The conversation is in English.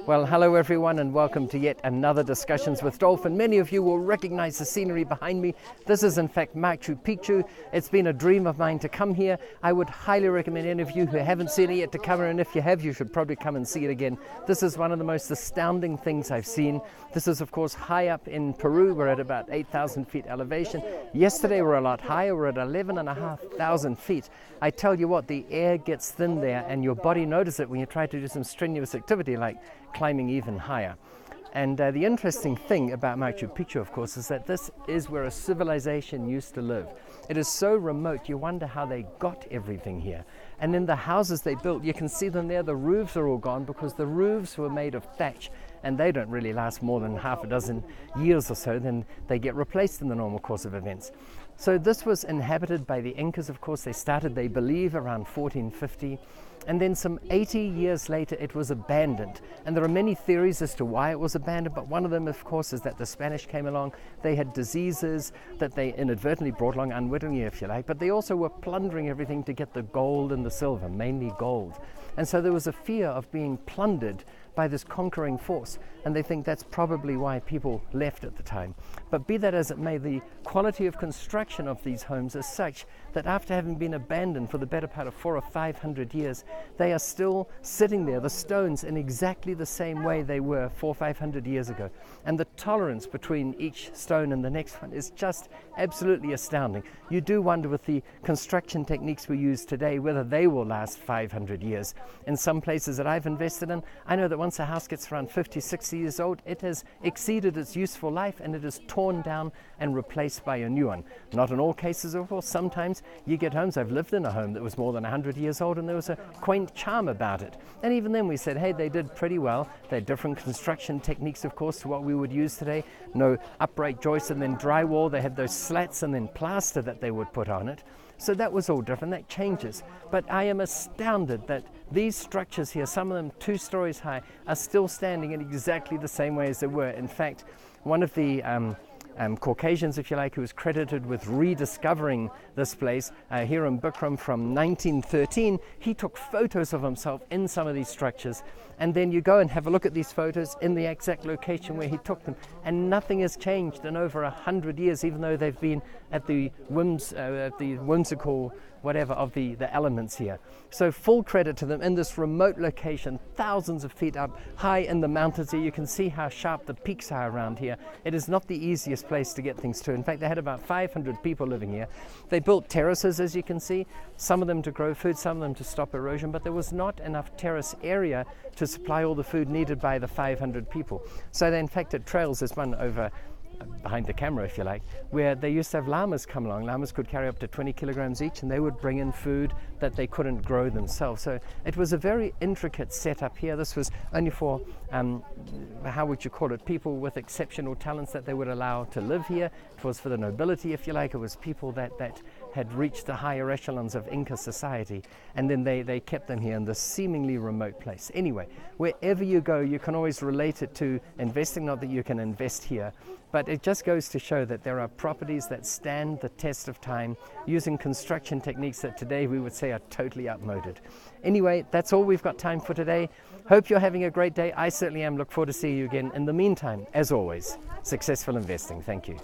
Well, hello everyone and welcome to yet another Discussions with Dolf, and many of you will recognize the scenery behind me. This is in fact Machu Picchu. It's been a dream of mine to come here. I would highly recommend any of you who haven't seen it yet to come, and if you have, you should probably come and see it again. This is one of the most astounding things I've seen. This is of course high up in Peru. We're at about 8,000 feet elevation. Yesterday we're a lot higher. We're at 11,500 feet. I tell you what, the air gets thin there and your body notices it when you try to do some strenuous activity like climbing even higher. And the interesting thing about Machu Picchu, of course, is that this is where a civilization used to live. It is so remote, you wonder how they got everything here. And then the houses they built, you can see them there, the roofs are all gone because the roofs were made of thatch, and they don't really last more than half a dozen years or so, then they get replaced in the normal course of events. So this was inhabited by the Incas, of course. They started, they believe, around 1450. And then some 80 years later, it was abandoned. And there are many theories as to why it was abandoned, but one of them, of course, is that the Spanish came along. They had diseases that they inadvertently brought along, unwittingly, if you like, but they also were plundering everything to get the gold and the silver, mainly gold. And so there was a fear of being plundered by this conquering force, and they think that's probably why people left at the time. But be that as it may, the quality of construction of these homes is such that after having been abandoned for the better part of 400 or 500 years, they are still sitting there, the stones, in exactly the same way they were 400 or 500 years ago. And the tolerance between each stone and the next one is just absolutely astounding. You do wonder, with the construction techniques we use today, whether they will last 500 years. In some places that I've invested in, I know that once a house gets around 50, 60 years old, it has exceeded its useful life and it is torn down and replaced by a new one. Not in all cases, of course. Sometimes you get homes. I've lived in a home that was more than 100 years old and there was a quaint charm about it. And even then we said, hey, they did pretty well. They had different construction techniques, of course, to what we would use today. No upright joists and then drywall. They had those slats and then plaster that they would put on it. So that was all different. That changes. But I am astounded that these structures here, some of them 2 stories high, are still standing in exactly the same way as they were. In fact, one of the Caucasians, if you like, who was credited with rediscovering this place, Hiram Bingham, from 1913, he took photos of himself in some of these structures, and then you go and have a look at these photos in the exact location where he took them, and nothing has changed in over 100 years, even though they've been at the whimsical whatever of the elements here. So full credit to them in this remote location, thousands of feet up high in the mountains here. You can see how sharp the peaks are around here. It is not the easiest place to get things to. In fact, they had about 500 people living here. They built terraces, as you can see, some of them to grow food, some of them to stop erosion, but there was not enough terrace area to supply all the food needed by the 500 people. So they, in fact, at trails, there's one over behind the camera, if you like, where they used to have llamas come along. Llamas could carry up to 20 kilograms each, and they would bring in food that they couldn't grow themselves. So it was a very intricate setup here. This was only for, how would you call it, people with exceptional talents that they would allow to live here. It was for the nobility, if you like. It was people that had reached the higher echelons of Inca society, and then they kept them here in this seemingly remote place. Anyway, wherever you go, you can always relate it to investing. Not that you can invest here, but it just goes to show that there are properties that stand the test of time using construction techniques that today we would say are totally outmoded. Anyway, that's all we've got time for today. Hope you're having a great day. I certainly am. Look forward to seeing you again. In the meantime, as always, successful investing. Thank you.